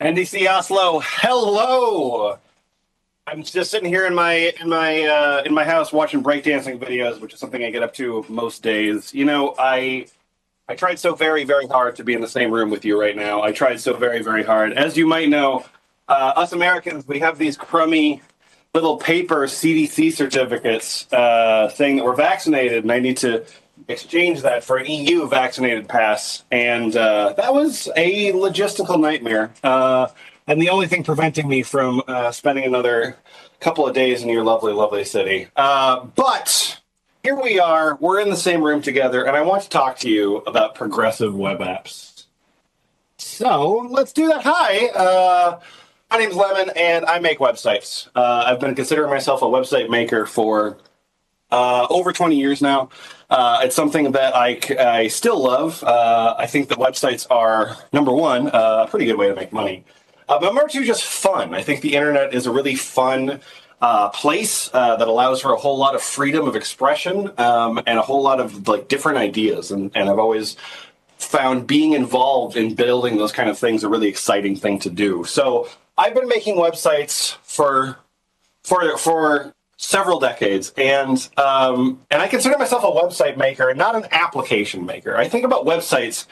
NDC Oslo, hello. I'm just sitting here in my house watching breakdancing videos, which is something I get up to most days. I tried so very hard to be in the same room with you right now. I tried so very hard. As you might know, us Americans, we have these crummy little paper CDC certificates saying that we're vaccinated, and I need to exchange that for an EU vaccinated pass. And that was a logistical nightmare. And the only thing preventing me from spending another couple of days in your lovely city. But here we are. We're in the same room together, and I want to talk to you about progressive web apps. So let's do that. Hi. My name's Lemon, and I make websites. I've been considering myself a website maker for over 20 years now. It's something that I still love. I think that websites are, number one, a pretty good way to make money. But number two, just fun. I think the internet is a really fun place that allows for a whole lot of freedom of expression and a whole lot of different ideas. And I've always found being involved in building those kind of things a really exciting thing to do. So I've been making websites for several decades, and I consider myself a website maker and not an application maker. I think about websites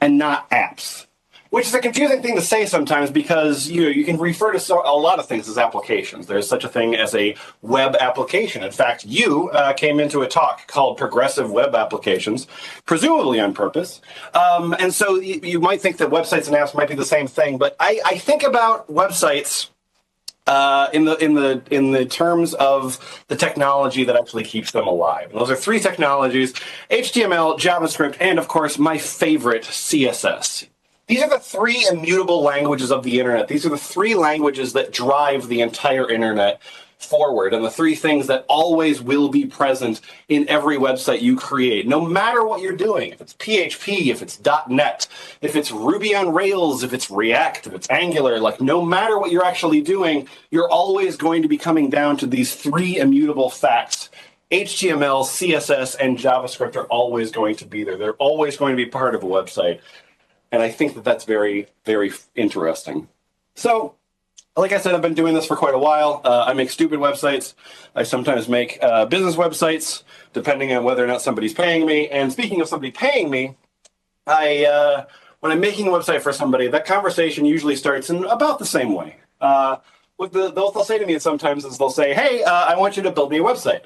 and not apps, which is a confusing thing to say sometimes because you can refer to a lot of things as applications. There's such a thing as a web application. In fact, you came into a talk called Progressive Web Applications, presumably on purpose. And so you might think that websites and apps might be the same thing, but I think about websites in the terms of the technology that actually keeps them alive. And those are three technologies: HTML, JavaScript, and of course my favorite, CSS. These are the three immutable languages of the internet. These are the three languages that drive the entire internet forward, and the three things that always will be present in every website you create, no matter what you're doing. If it's PHP, if it's .NET, if it's Ruby on Rails, if it's React, if it's Angular, no matter what you're actually doing, you're always going to be coming down to these three immutable facts. HTML, CSS, and JavaScript are always going to be there. They're always going to be part of a website. And I think that that's very interesting. So, like I said, I've been doing this for quite a while. I make stupid websites. I sometimes make business websites, depending on whether or not somebody's paying me. And speaking of somebody paying me, when I'm making a website for somebody, that conversation usually starts in about the same way. What they'll say to me sometimes is they'll say, "Hey, I want you to build me a website."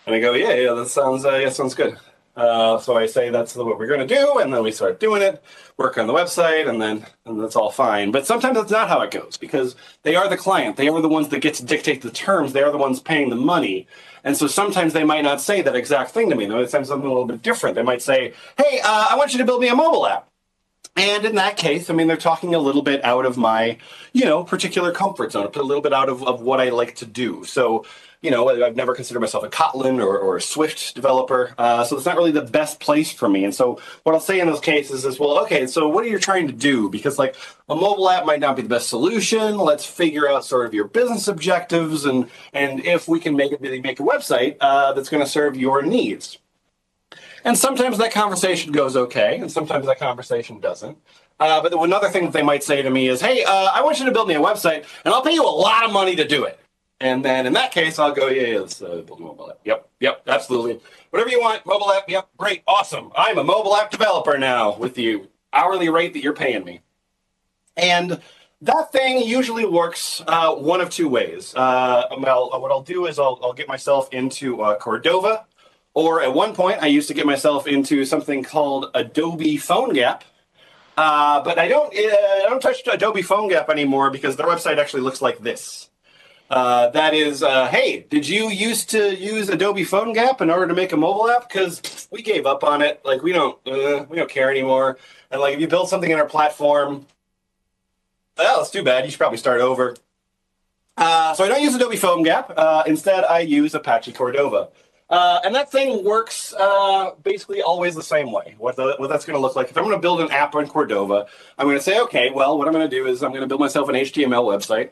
And I go, yeah, that sounds good. So I say that's what we're going to do, and then we start doing it, work on the website, and that's all fine. But sometimes that's not how it goes, because they are the client. They are the ones that get to dictate the terms. They are the ones paying the money. And so sometimes they might not say that exact thing to me. They might say something a little bit different. They might say, "Hey, I want you to build me a mobile app." And in that case, they're talking a little bit out of my, particular comfort zone, a little bit out of what I like to do. So, I've never considered myself a Kotlin or a Swift developer, so it's not really the best place for me. And so what I'll say in those cases is, well, okay, so what are you trying to do? Because a mobile app might not be the best solution. Let's figure out sort of your business objectives and if we can make a website that's going to serve your needs. And sometimes that conversation goes okay, and sometimes that conversation doesn't. But another thing that they might say to me is, "Hey, I want you to build me a website, and I'll pay you a lot of money to do it." And then in that case, I'll go, yeah, let's build a mobile app. Yep, absolutely. Whatever you want, mobile app, yep, great, awesome. I'm a mobile app developer now with the hourly rate that you're paying me. And that thing usually works one of two ways. What I'll do is I'll get myself into Cordova. Or at one point, I used to get myself into something called Adobe PhoneGap. But I don't touch Adobe PhoneGap anymore because their website actually looks like this. That is, hey, did you used to use Adobe PhoneGap in order to make a mobile app? Because we gave up on it. We don't care anymore. And if you build something in our platform, well, it's too bad. You should probably start over. So I don't use Adobe PhoneGap. Instead, I use Apache Cordova. And that thing works basically always the same way. What that's going to look like. If I'm going to build an app on Cordova, I'm going to say, okay, well, what I'm going to do is I'm going to build myself an HTML website.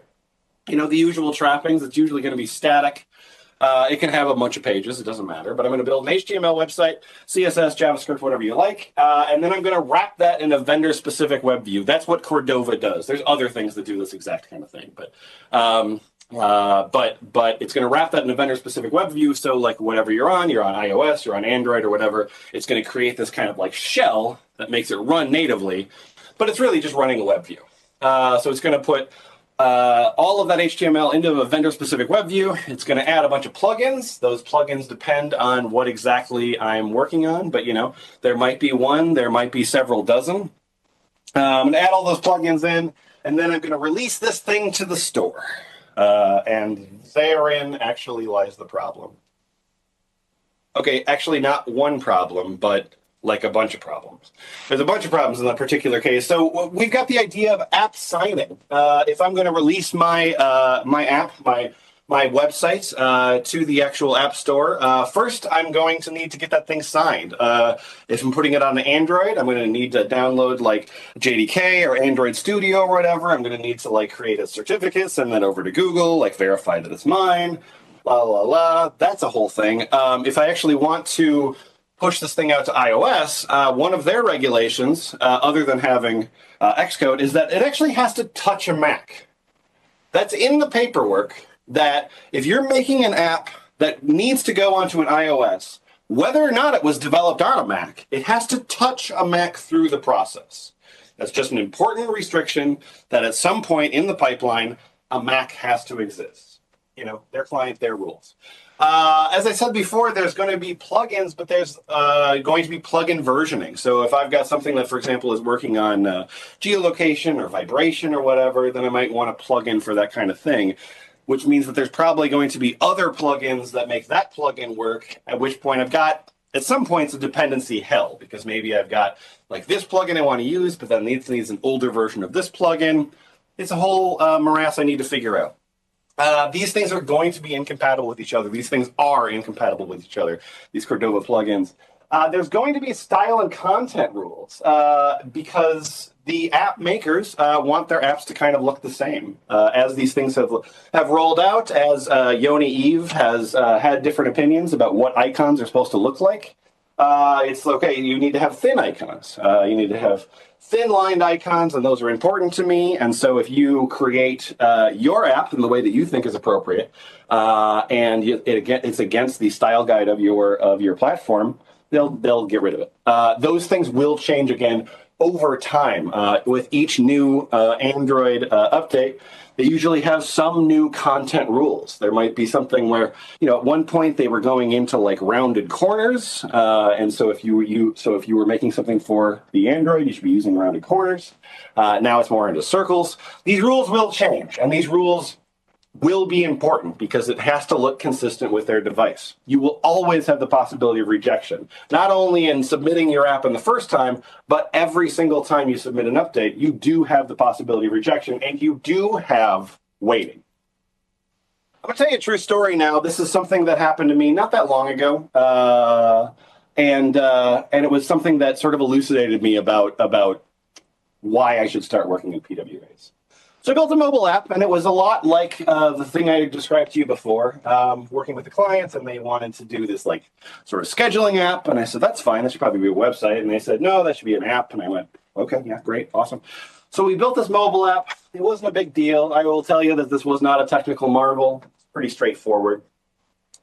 The usual trappings. It's usually going to be static. It can have a bunch of pages. It doesn't matter. But I'm going to build an HTML website, CSS, JavaScript, whatever you like. And then I'm going to wrap that in a vendor-specific web view. That's what Cordova does. There's other things that do this exact kind of thing. But it's going to wrap that in a vendor-specific web view. So like whatever you're on iOS, you're on Android or whatever, it's going to create this kind of like shell that makes it run natively. But it's really just running a web view. So it's going to put all of that HTML into a vendor-specific web view. It's going to add a bunch of plugins. Those plugins depend on what exactly I'm working on, but there might be one, there might be several dozen. I'm going to add all those plugins in, and then I'm going to release this thing to the store. And therein actually lies the problem. Okay, actually not one problem, but like a bunch of problems. There's a bunch of problems in that particular case. So we've got the idea of app signing. If I'm going to release my my website to the actual app store, first I'm going to need to get that thing signed. If I'm putting it on Android, I'm going to need to download like JDK or Android Studio or whatever. I'm going to need to like create a certificate, send that over to Google, like verify that it's mine, la la la. That's a whole thing. If I actually want to push this thing out to iOS, one of their regulations, other than having Xcode, is that it actually has to touch a Mac. That's in the paperwork, that if you're making an app that needs to go onto an iOS, whether or not it was developed on a Mac, it has to touch a Mac through the process. That's just an important restriction that at some point in the pipeline, a Mac has to exist. Their client, their rules. As I said before, there's going to be plugins, but there's going to be plugin versioning. So if I've got something that, for example, is working on geolocation or vibration or whatever, then I might want a plugin for that kind of thing, which means that there's probably going to be other plugins that make that plugin work, at which point I've got, at some points, a dependency hell, because maybe I've got like this plugin I want to use, but then it needs an older version of this plugin. It's a whole morass I need to figure out. These things are going to be incompatible with each other. These things are incompatible with each other, these Cordova plugins. There's going to be style and content rules because the app makers want their apps to kind of look the same. As these things have rolled out, as Yoni Eve has had different opinions about what icons are supposed to look like, it's okay, you need to have thin icons. You need to have thin-lined icons, and those are important to me. And so if you create your app in the way that you think is appropriate, and it's against the style guide of your platform, they'll get rid of it. Those things will change again over time. With each new Android update, they usually have some new content rules. There might be something where, at one point they were going into like rounded corners, and so if you were making something for the Android, you should be using rounded corners. Now it's more into circles. These rules will change, and these rules will be important because it has to look consistent with their device. You will always have the possibility of rejection, not only in submitting your app in the first time, but every single time you submit an update, you do have the possibility of rejection, and you do have waiting. I'm going to tell you a true story now. This is something that happened to me not that long ago, and it was something that sort of elucidated me about why I should start working in PWAs. So I built a mobile app, and it was a lot like the thing I described to you before, working with the clients, and they wanted to do this like sort of scheduling app. And I said, that's fine. That should probably be a website. And they said, no, that should be an app. And I went, okay, yeah, great, awesome. So we built this mobile app. It wasn't a big deal. I will tell you that this was not a technical marvel. It's pretty straightforward.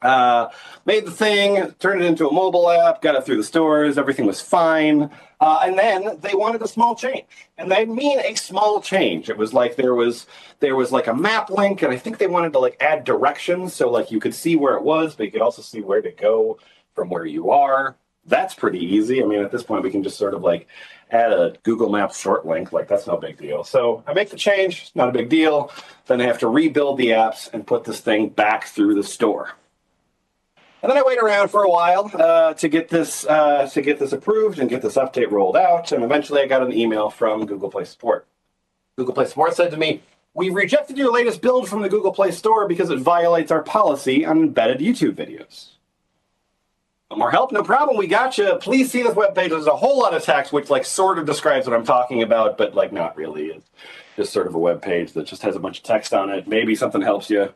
Made the thing, turned it into a mobile app, got it through the stores, everything was fine. And then they wanted a small change. And they mean a small change. It was like there was like a map link, and I think they wanted to like add directions so like you could see where it was, but you could also see where to go from where you are. That's pretty easy. I mean, at this point we can just sort of like add a Google Maps short link, like that's no big deal. So I make the change, not a big deal. Then I have to rebuild the apps and put this thing back through the store. And then I wait around for a while to get this approved and get this update rolled out. And eventually I got an email from Google Play Support. Google Play Support said to me, "We've rejected your latest build from the Google Play Store because it violates our policy on embedded YouTube videos." "No more help? No problem. We got you. Please see this webpage." There's a whole lot of text which like sort of describes what I'm talking about, but like not really. It's just sort of a web page that just has a bunch of text on it. Maybe something helps you.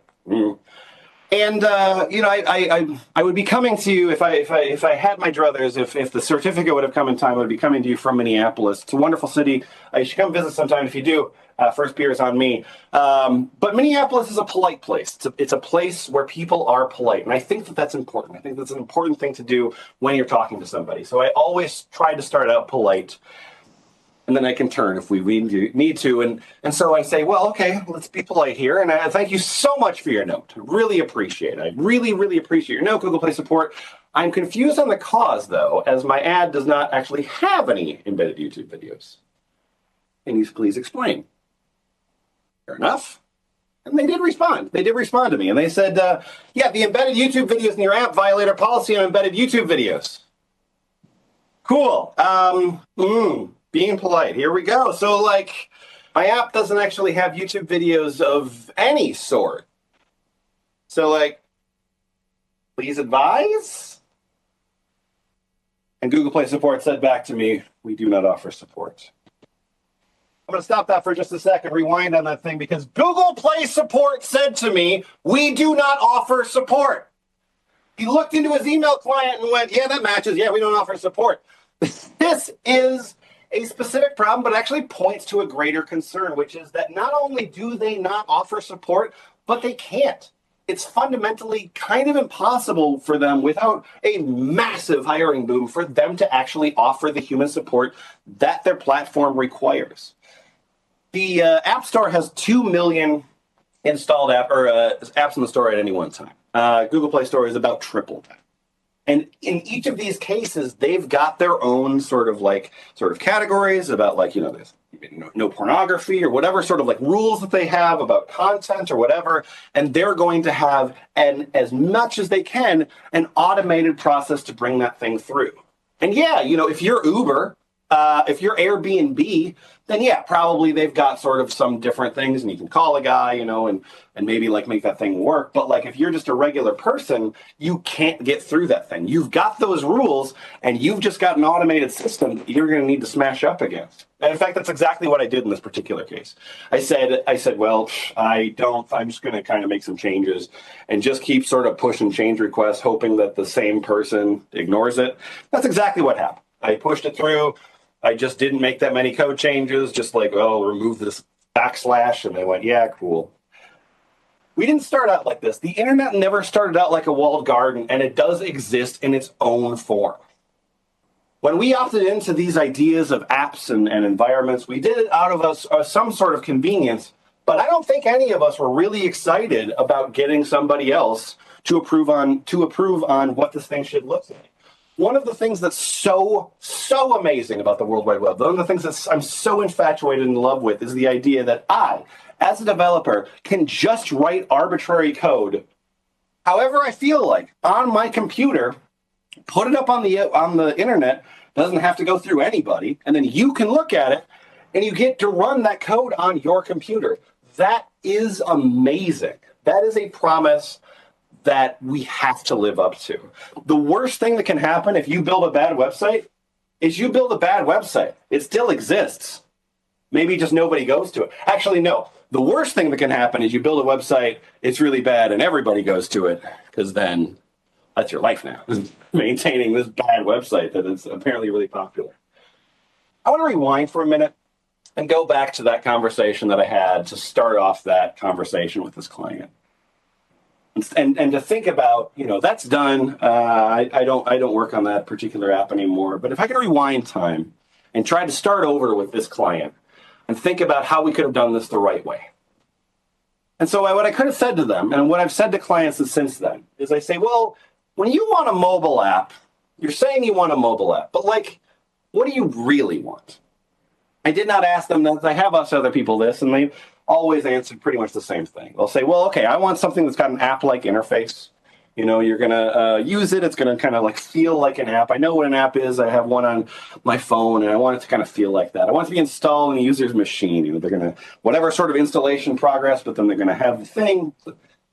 And I would be coming to you if I had my druthers. If the certificate would have come in time, I would be coming to you from Minneapolis. It's a wonderful city. You should come visit sometime if you do. First beer is on me. But Minneapolis is a polite place. It's a place where people are polite, and I think that that's important. I think that's an important thing to do when you're talking to somebody. So I always try to start out polite. And then I can turn if we need to. And so I say, well, okay, let's be polite here. And I thank you so much for your note. Really appreciate it. I really, really appreciate your note, Google Play support. I'm confused on the cause, though, as my ad does not actually have any embedded YouTube videos. Can you please explain? Fair enough. And they did respond. They did respond to me. And they said, yeah, the embedded YouTube videos in your app violate our policy on embedded YouTube videos. Cool. Being polite. Here we go. So, like, my app doesn't actually have YouTube videos of any sort. So, like, please advise? And Google Play Support said back to me, we do not offer support. I'm going to stop that for just a second, rewind on that thing, because Google Play Support said to me, we do not offer support. He looked into his email client and went, yeah, that matches. Yeah, we don't offer support. This is a specific problem, but actually points to a greater concern, which is that not only do they not offer support, but they can't. It's fundamentally kind of impossible for them without a massive hiring boom for them to actually offer the human support that their platform requires. The App Store has 2 million installed apps in the store at any one time. Google Play Store is about triple that. And in each of these cases, they've got their own sort of categories about there's no pornography or whatever sort of like rules that they have about content or whatever. And they're going to have, as much as they can, an automated process to bring that thing through. And yeah, if you're Uber, if you're Airbnb, then yeah, probably they've got sort of some different things and you can call a guy, and maybe like make that thing work. But like if you're just a regular person, you can't get through that thing. You've got those rules and you've just got an automated system that you're going to need to smash up against. And in fact, that's exactly what I did in this particular case. I said, well, I'm just going to kind of make some changes and just keep sort of pushing change requests, hoping that the same person ignores it. That's exactly what happened. I pushed it through. I just didn't make that many code changes, just like, remove this backslash. And they went, yeah, cool. We didn't start out like this. The internet never started out like a walled garden, and it does exist in its own form. When we opted into these ideas of apps and environments, we did it out of some sort of convenience, but I don't think any of us were really excited about getting somebody else to approve on what this thing should look like. One of the things that's so amazing about the World Wide Web, one of the things that I'm so infatuated in love with, is the idea that I, as a developer, can just write arbitrary code however I feel like on my computer, put it up on the internet, doesn't have to go through anybody, and then you can look at it and you get to run that code on your computer. That is amazing. That is a promise that we have to live up to. The worst thing that can happen if you build a bad website is you build a bad website. It still exists. Maybe just nobody goes to it. Actually, no. The worst thing that can happen is you build a website, it's really bad, and everybody goes to it, because then that's your life now, maintaining this bad website that is apparently really popular. I want to rewind for a minute and go back to that conversation that I had to start off that conversation with this client. And to think about, that's done. I don't work on that particular app anymore. But if I could rewind time and try to start over with this client and think about how we could have done this the right way. And so what I could have said to them, and what I've said to clients since then, is I say, well, when you want a mobile app, you're saying you want a mobile app, but what do you really want? I did not ask them that. I have asked other people this, and they always answered pretty much the same thing. They'll say, well, okay, I want something that's got an app-like interface. You're going to use it. It's going to kind of feel like an app. I know what an app is. I have one on my phone, and I want it to kind of feel like that. I want it to be installed on the user's machine. They're going to, whatever sort of installation progress, but then they're going to have the thing.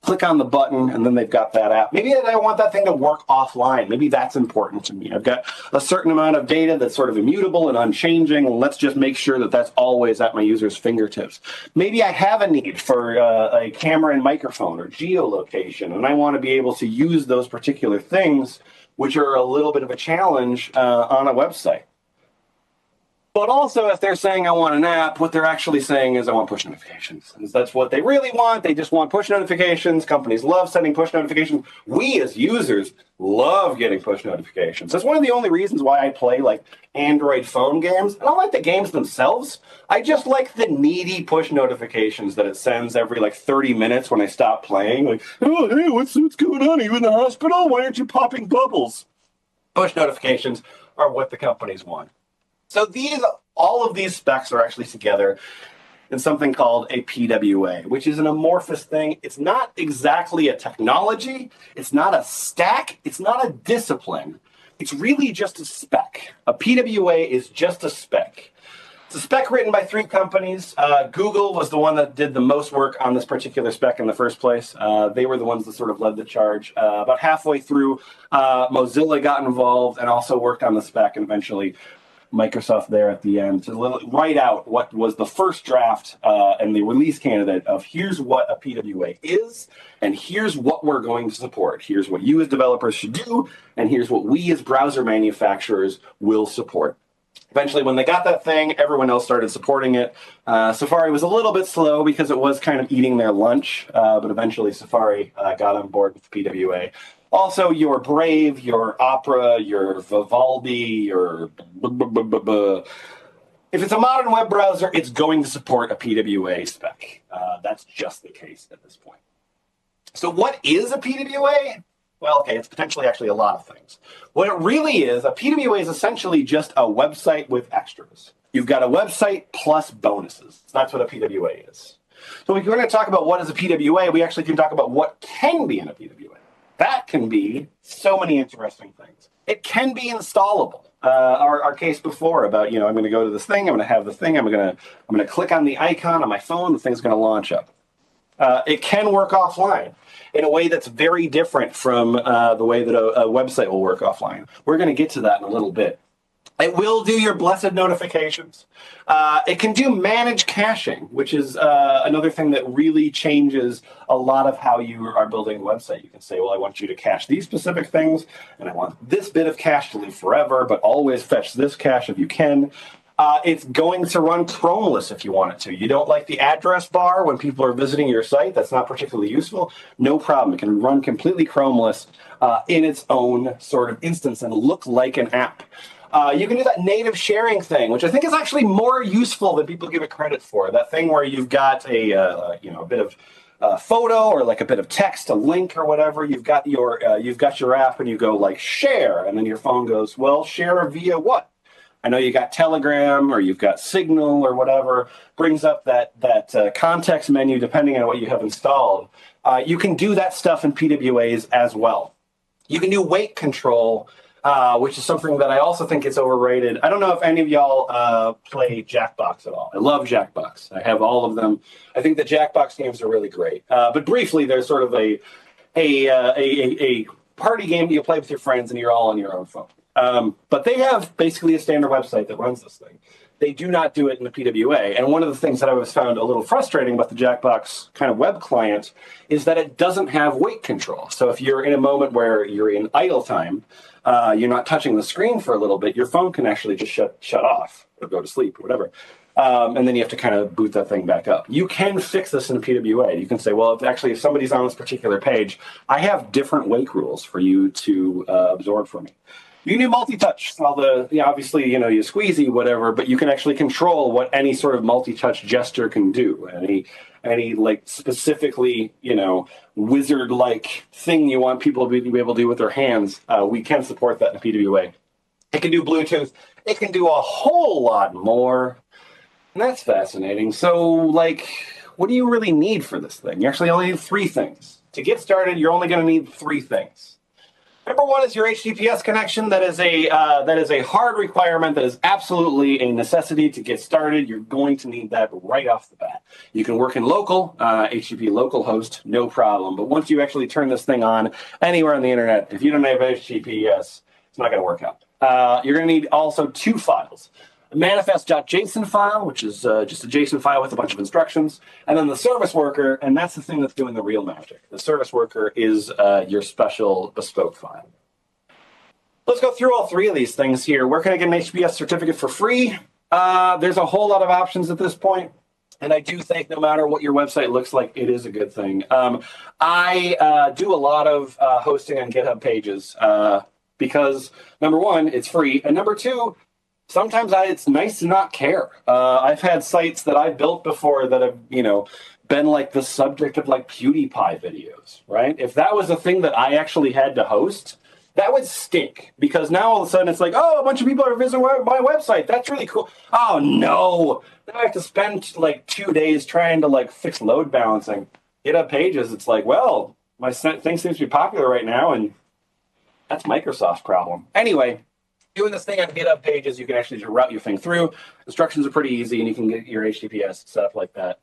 click on the button, and then they've got that app. Maybe I want that thing to work offline. Maybe that's important to me. I've got a certain amount of data that's sort of immutable and unchanging. And let's just make sure that that's always at my user's fingertips. Maybe I have a need for a camera and microphone or geolocation, and I want to be able to use those particular things, which are a little bit of a challenge on a website. But also, if they're saying I want an app, what they're actually saying is I want push notifications. That's what they really want. They just want push notifications. Companies love sending push notifications. We as users love getting push notifications. That's one of the only reasons why I play like Android phone games. I don't like the games themselves. I just like the needy push notifications that it sends every like 30 minutes when I stop playing. Like, oh, hey, what's going on? Are you in the hospital? Why aren't you popping bubbles? Push notifications are what the companies want. So all of these specs are actually together in something called a PWA, which is an amorphous thing. It's not exactly a technology. It's not a stack. It's not a discipline. It's really just a spec. A PWA is just a spec. It's a spec written by 3 companies. Google was the one that did the most work on this particular spec in the first place. They were the ones that sort of led the charge. About halfway through, Mozilla got involved and also worked on the spec, and eventually Microsoft there at the end to write out what was the first draft and the release candidate of here's what a PWA is, and here's what we're going to support. Here's what you as developers should do, and here's what we as browser manufacturers will support. Eventually, when they got that thing, everyone else started supporting it. Safari was a little bit slow because it was kind of eating their lunch, but eventually Safari got on board with PWA. Also, your Brave, your Opera, your Vivaldi, your... If it's a modern web browser, it's going to support a PWA spec. That's just the case at this point. So what is a PWA? Well, okay, it's potentially actually a lot of things. What it really is, a PWA is essentially just a website with extras. You've got a website plus bonuses. That's what a PWA is. So if we're going to talk about what is a PWA, we actually can talk about what can be in a PWA. That can be so many interesting things. It can be installable. Our case before about, I'm going to go to this thing, I'm going to have the thing, I'm going to click on the icon on my phone, the thing's going to launch up. It can work offline in a way that's very different from the way that a website will work offline. We're going to get to that in a little bit. It will do your blessed notifications. It can do managed caching, which is another thing that really changes a lot of how you are building a website. You can say, well, I want you to cache these specific things, and I want this bit of cache to live forever, but always fetch this cache if you can. It's going to run Chromeless if you want it to. You don't like the address bar when people are visiting your site? That's not particularly useful. No problem. It can run completely Chromeless in its own sort of instance and look like an app. You can do that native sharing thing, which I think is actually more useful than people give it credit for. That thing where you've got a bit of photo or like a bit of text, a link or whatever. You've got your app and you go like share, and then your phone goes, well, share via what? I know you got Telegram or you've got Signal or whatever. Brings up that context menu depending on what you have installed. You can do that stuff in PWAs as well. You can do weight control. Which is something that I also think is overrated. I don't know if any of y'all play Jackbox at all. I love Jackbox. I have all of them. I think the Jackbox games are really great. But briefly, there's sort of a party game that you play with your friends, and you're all on your own phone. But they have basically a standard website that runs this thing. They do not do it in the PWA. And one of the things that I was found a little frustrating about the Jackbox kind of web client is that it doesn't have weight control. So if you're in a moment where you're in idle time, you're not touching the screen for a little bit, your phone can actually just shut off or go to sleep or whatever. And then you have to kind of boot that thing back up. You can fix this in a PWA. You can say, well, if somebody's on this particular page, I have different wake rules for you to absorb for me. You can do multi-touch. Obviously, you squeezy, whatever, but you can actually control what any sort of multi-touch gesture can do. Any like specifically, wizard-like thing you want people to be able to do with their hands, we can support that in a PWA. It can do Bluetooth. It can do a whole lot more. And that's fascinating. So, what do you really need for this thing? You actually only need 3 things. To get started, you're only going to need 3 things. Number one is your HTTPS connection. That is a hard requirement. That is absolutely a necessity to get started. You're going to need that right off the bat. You can work in local, HTTP local host, no problem. But once you actually turn this thing on anywhere on the internet, if you don't have HTTPS, it's not going to work out. You're going to need also two files. A manifest.json file, which is just a JSON file with a bunch of instructions, and then the service worker, and that's the thing that's doing the real magic. The service worker is your special bespoke file. Let's go through all three of these things here. Where can I get an HTTPS certificate for free? There's a whole lot of options at this point, and I do think no matter what your website looks like, it is a good thing. I do a lot of hosting on GitHub pages because, number one, it's free, and number two, sometimes it's nice to not care. I've had sites that I built before that have, been like the subject of like PewDiePie videos, right? If that was a thing that I actually had to host, that would stink because now all of a sudden it's like, oh, a bunch of people are visiting my website. That's really cool. Oh no, now I have to spend like 2 days trying to like fix load balancing. GitHub pages, it's like, well, my thing seems to be popular right now, and that's Microsoft's problem. Anyway. Doing this thing on GitHub pages, you can actually just route your thing through. Instructions are pretty easy, and you can get your HTTPS set up like that.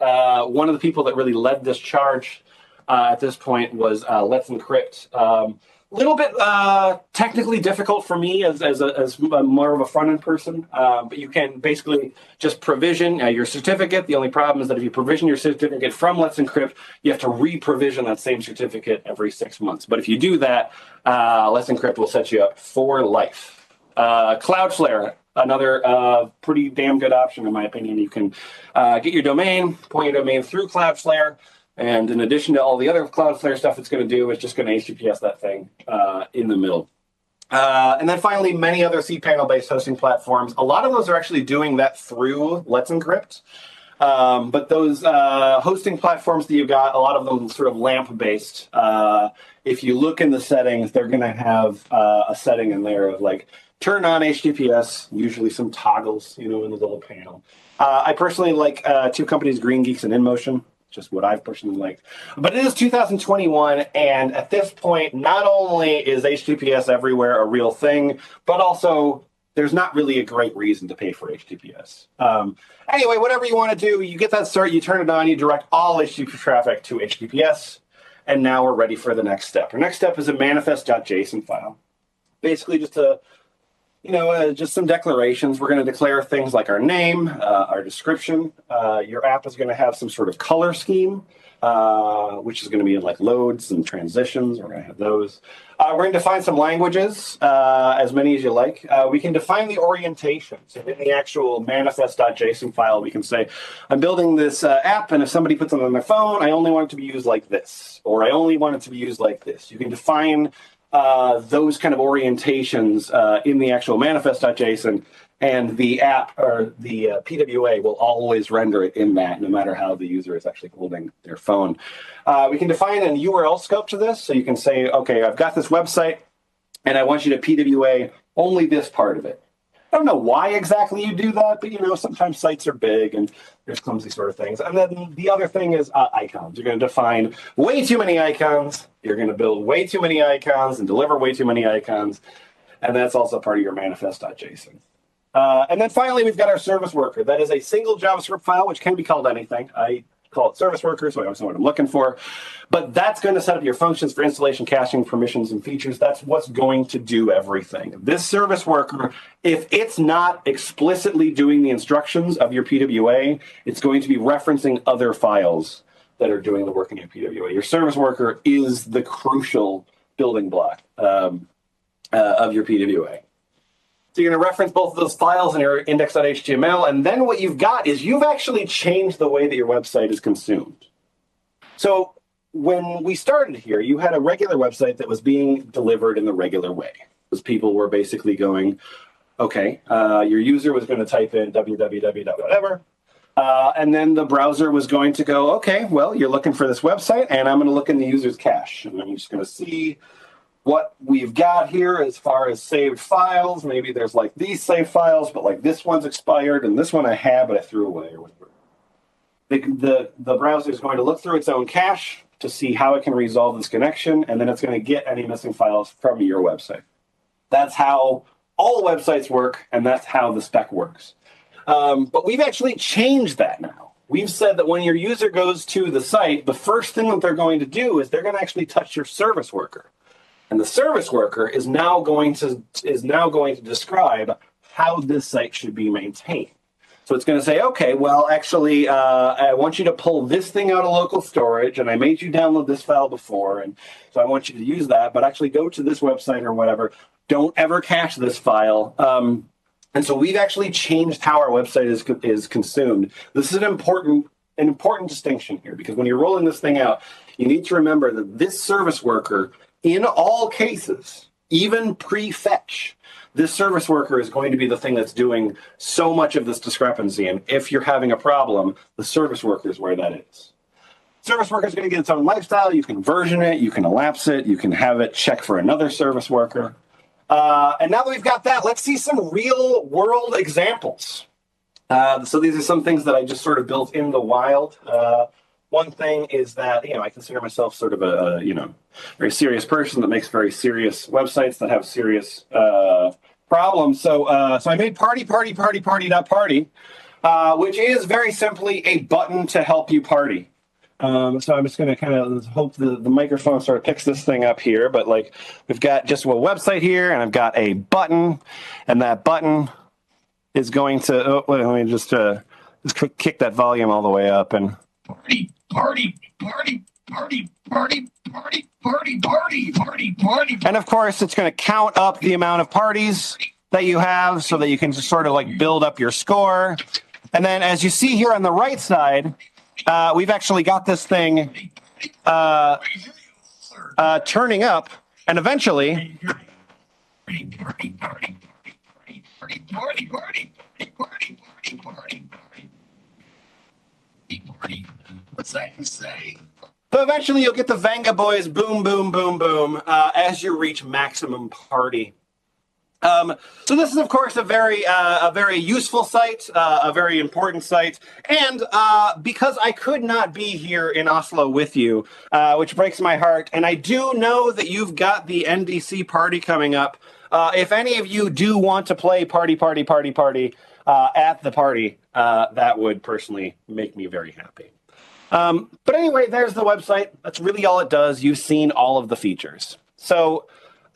One of the people that really led this charge at this point was Let's Encrypt. A little bit technically difficult for me as more of a front-end person, but you can basically just provision your certificate. The only problem is that if you provision your certificate from Let's Encrypt, you have to re-provision that same certificate every 6 months. But if you do that, Let's Encrypt will set you up for life. Cloudflare, another pretty damn good option in my opinion. You can get your domain, point your domain through Cloudflare, and in addition to all the other Cloudflare stuff it's going to do, it's just going to HTTPS that thing in the middle. And then finally, many other cPanel-based hosting platforms. A lot of those are actually doing that through Let's Encrypt. But those hosting platforms that you got, a lot of them sort of LAMP-based. If you look in the settings, they're going to have a setting in there of like, turn on HTTPS, usually some toggles, in the little panel. I personally like two companies, Green Geeks and InMotion, just what I've personally liked. But it is 2021, and at this point, not only is HTTPS everywhere a real thing, but also there's not really a great reason to pay for HTTPS. Anyway, whatever you want to do, you get that cert, you turn it on, you direct all HTTP traffic to HTTPS, and now we're ready for the next step. Our next step is a manifest.json file. Basically just just some declarations. We're going to declare things like our name, our description. Your app is going to have some sort of color scheme, which is going to be like loads and transitions. We're going to have those. We're going to define some languages, as many as you like. We can define the orientation. So in the actual manifest.json file, we can say, I'm building this app, and if somebody puts it on their phone, I only want it to be used like this, or I only want it to be used like this. You can define those kind of orientations in the actual manifest.json, and the app or the PWA will always render it in that, no matter how the user is actually holding their phone. We can define a URL scope to this, so you can say, okay, I've got this website, and I want you to PWA only this part of it. I don't know why exactly you do that, but sometimes sites are big and there's clumsy sort of things. And then the other thing is icons. You're going to define way too many icons. You're going to build way too many icons and deliver way too many icons. And that's also part of your manifest.json. And then finally, we've got our service worker. That is a single JavaScript file, which can be called anything. I call it service worker, so I always know what I'm looking for. But that's going to set up your functions for installation, caching, permissions, and features. That's what's going to do everything. This service worker, if it's not explicitly doing the instructions of your PWA, it's going to be referencing other files that are doing the work in your PWA. Your service worker is the crucial building block of your PWA. So you're going to reference both of those files in your index.html, and then what you've got is you've actually changed the way that your website is consumed. So when we started here, you had a regular website that was being delivered in the regular way. Because people were basically going, okay, your user was going to type in www.whatever, and then the browser was going to go, okay, well, you're looking for this website, and I'm going to look in the user's cache, and I'm just going to see what we've got here as far as saved files. Maybe there's like these saved files, but like this one's expired, and this one I have, but I threw away or whatever. the browser is going to look through its own cache to see how it can resolve this connection, and then it's going to get any missing files from your website. That's how all websites work, and that's how the spec works. But we've actually changed that now. We've said that when your user goes to the site, the first thing that they're going to do is they're going to actually touch your service worker. And the service worker is now going to describe how this site should be maintained. So it's going to say, okay, well, actually, I want you to pull this thing out of local storage, and I made you download this file before, and so I want you to use that, but actually go to this website or whatever. Don't ever cache this file. And so we've actually changed how our website is consumed. This is an important distinction here, because when you're rolling this thing out, you need to remember that this service worker, in all cases, even pre-fetch, this service worker is going to be the thing that's doing so much of this discrepancy. And if you're having a problem, the service worker is where that is. Service worker is going to get its own lifestyle. You can version it, you can elapse it, you can have it check for another service worker. And now that we've got that, let's see some real world examples. So these are some things that I just sort of built in the wild. One thing is that, I consider myself sort of a very serious person that makes very serious websites that have serious problems. So I made party, which is very simply a button to help you party. So I'm just going to kind of hope the microphone sort of picks this thing up here. But we've got just a website here, and I've got a button, and that button is going to. Let me just kick that volume all the way up and party. And of course, it's going to count up the amount of parties that you have, so that you can just sort of build up your score. And then, as you see here on the right side, we've actually got this thing turning up, and eventually, what's that you say? So eventually, you'll get the Venga Boys boom, boom, boom, boom as you reach maximum party. So this is, of course, a very useful site, a very important site. And because I could not be here in Oslo with you, which breaks my heart, and I do know that you've got the NDC party coming up. If any of you do want to play party at the party, that would personally make me very happy. But anyway, there's the website. That's really all it does. You've seen all of the features. So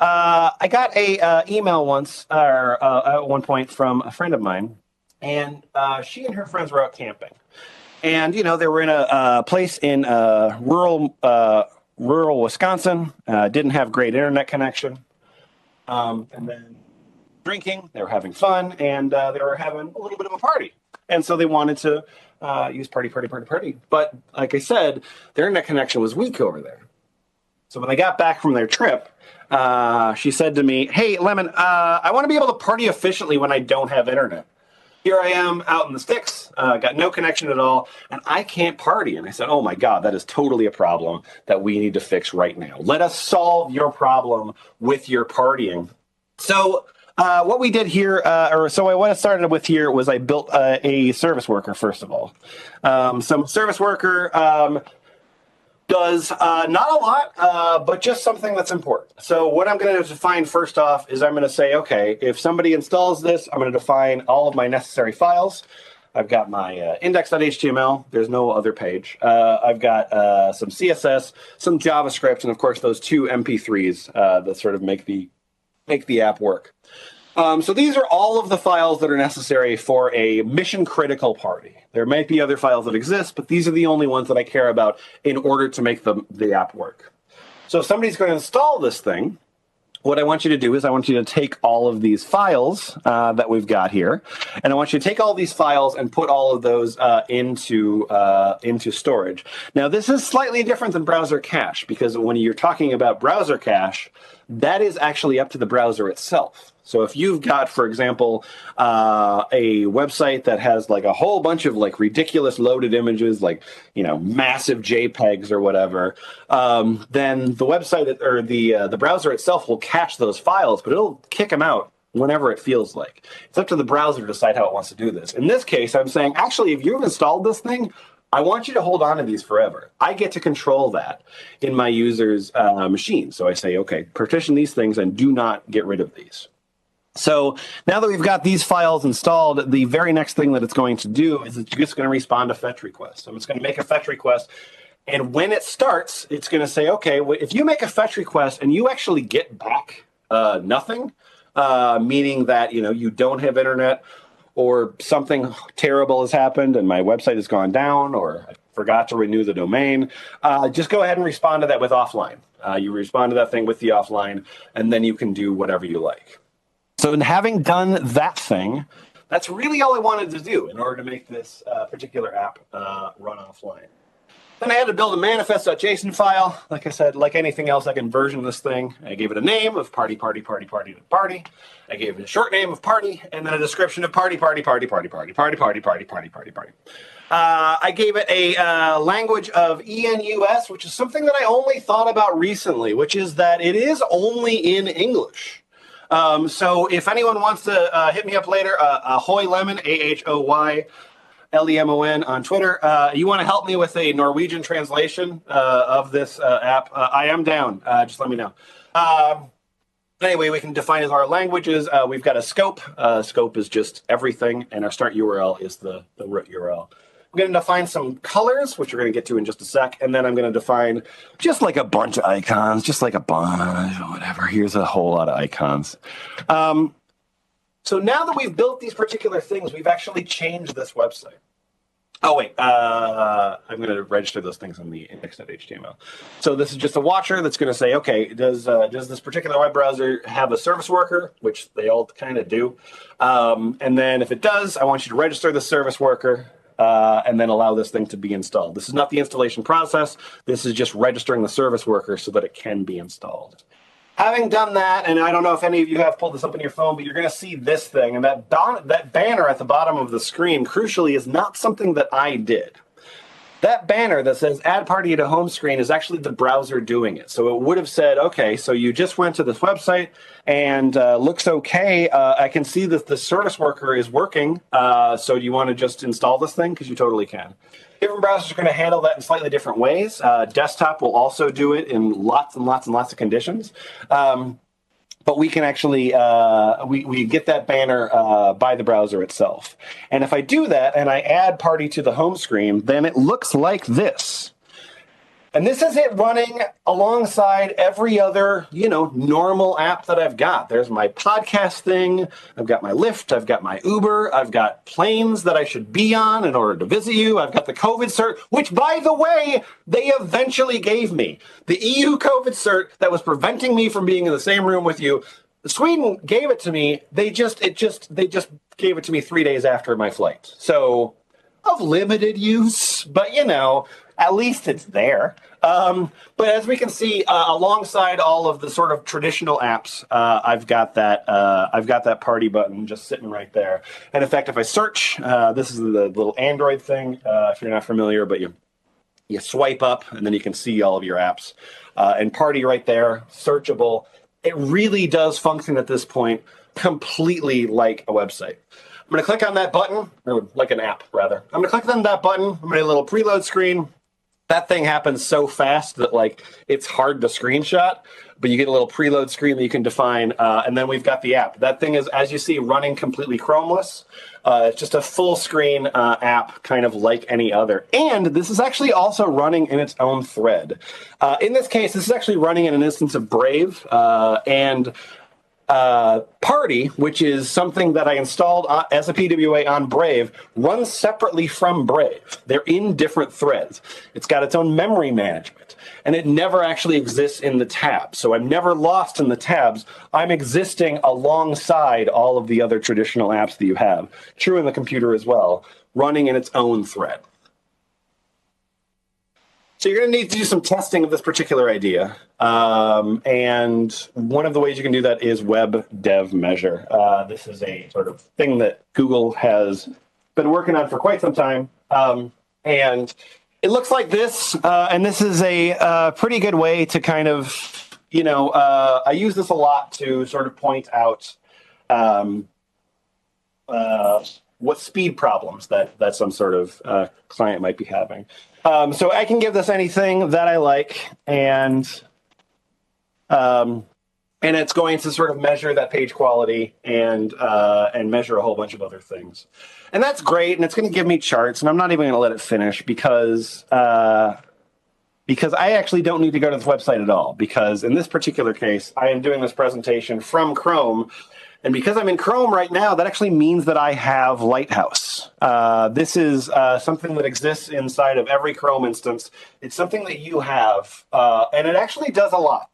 I got a email once, or at one point, from a friend of mine, and she and her friends were out camping, and they were in a place in rural Wisconsin. Didn't have great internet connection, and then drinking. They were having fun, and they were having a little bit of a party, and so they wanted to use party. But like I said, their internet connection was weak over there. So when they got back from their trip, she said to me, "Hey, Lemon, I want to be able to party efficiently when I don't have internet. Here I am out in the sticks, got no connection at all, and I can't party." And I said, "Oh my God, that is totally a problem that we need to fix right now. Let us solve your problem with your partying." So what we did here, what I started with here was I built a service worker, first of all. Some service worker does not a lot, but just something that's important. So what I'm going to define first off is I'm going to say, okay, if somebody installs this, I'm going to define all of my necessary files. I've got my index.html. There's no other page. I've got some CSS, some JavaScript, and of course those two MP3s that sort of make the app work. So these are all of the files that are necessary for a mission-critical party. There might be other files that exist, but these are the only ones that I care about in order to make the app work. So if somebody's going to install this thing, what I want you to do is I want you to take all of these files that we've got here, and I want you to take all these files and put all of those into storage. Now, this is slightly different than browser cache, because when you're talking about browser cache, that is actually up to the browser itself. So if you've got, for example, a website that has a whole bunch of ridiculous loaded images, massive JPEGs or whatever, then the website or the browser itself will cache those files, but it'll kick them out whenever it feels like. It's up to the browser to decide how it wants to do this. In this case, I'm saying, actually, if you've installed this thing, I want you to hold on to these forever. I get to control that in my user's machine. So I say, okay, partition these things and do not get rid of these. So now that we've got these files installed, the very next thing that it's going to do is it's just going to respond to fetch requests. So it's going to make a fetch request. And when it starts, it's going to say, okay, well, if you make a fetch request and you actually get back nothing, meaning that, you don't have internet, or something terrible has happened and my website has gone down, or I forgot to renew the domain, just go ahead and respond to that with offline. You respond to that thing with the offline, and then you can do whatever you like. So in having done that thing, that's really all I wanted to do in order to make this particular app run offline. Then I had to build a manifest.json file. Like I said, like anything else, I can version this thing. I gave it a name of party. I gave it a short name of party, and then a description of party. I gave it a language of ENUS, which is something that I only thought about recently, which is that it is only in English. So if anyone wants to hit me up later, Ahoy Lemon, AHOY LEMON on Twitter. You want to help me with a Norwegian translation of this app? I am down. Just let me know. Anyway, we can define as our languages. We've got a scope. Scope is just everything, and our start URL is the root URL. I'm going to define some colors, which we're going to get to in just a sec, and then I'm going to define just like a bunch of icons, just like a bunch, whatever. Here's a whole lot of icons. So now that we've built these particular things, we've actually changed this website. Oh, wait, I'm going to register those things in the index.html. So this is just a watcher that's going to say, okay, does this particular web browser have a service worker, which they all kind of do. And then if it does, I want you to register the service worker and then allow this thing to be installed. This is not the installation process. This is just registering the service worker so that it can be installed. Having done that, and I don't know if any of you have pulled this up on your phone, but you're going to see this thing. And that banner at the bottom of the screen, crucially, is not something that I did. That banner that says add party to home screen is actually the browser doing it. So it would have said, okay, so you just went to this website and looks okay. I can see that the service worker is working. So do you want to just install this thing? Because you totally can. Different browsers are going to handle that in slightly different ways. Desktop will also do it in lots and lots of conditions. But we can actually, we get that banner by the browser itself. And if I do that and I add party to the home screen, then it looks like this. And this is it running alongside every other, normal app that I've got. There's my podcast thing. I've got my Lyft. I've got my Uber. I've got planes that I should be on in order to visit you. I've got the COVID cert, which, by the way, they eventually gave me. The EU COVID cert that was preventing me from being in the same room with you. Sweden gave it to me. They just gave it to me 3 days after my flight. So of limited use, but at least it's there. But as we can see, alongside all of the sort of traditional apps, I've got that party button just sitting right there. And in fact, if I search, this is the little Android thing. If you're not familiar, but you swipe up and then you can see all of your apps. And party right there, searchable. It really does function at this point completely like a website. I'm going to click on that button, or like an app, rather. I'm going to click on that button. I'm going to get a little preload screen. That thing happens so fast that, it's hard to screenshot, but you get a little preload screen that you can define, and then we've got the app. That thing is, as you see, running completely Chromeless. It's just a full-screen app, kind of like any other. And this is actually also running in its own thread. In this case, this is actually running in an instance of Brave, and Party, which is something that I installed as a PWA on Brave, runs separately from Brave. They're in different threads. It's got its own memory management, and it never actually exists in the tabs. So I'm never lost in the tabs. I'm existing alongside all of the other traditional apps that you have. True in the computer as well, running in its own thread. So you're going to need to do some testing of this particular idea. And one of the ways you can do that is Web Dev Measure. This is a sort of thing that Google has been working on for quite some time. And it looks like this. And this is a pretty good way to kind of, I use this a lot to sort of point out what speed problems that some sort of client might be having. So I can give this anything that I like, and it's going to sort of measure that page quality and measure a whole bunch of other things. And that's great, and it's going to give me charts, and I'm not even going to let it finish because I actually don't need to go to this website at all, because in this particular case, I am doing this presentation from Chrome, and because I'm in Chrome right now, that actually means that I have Lighthouse. This is something that exists inside of every Chrome instance. It's something that you have, and it actually does a lot.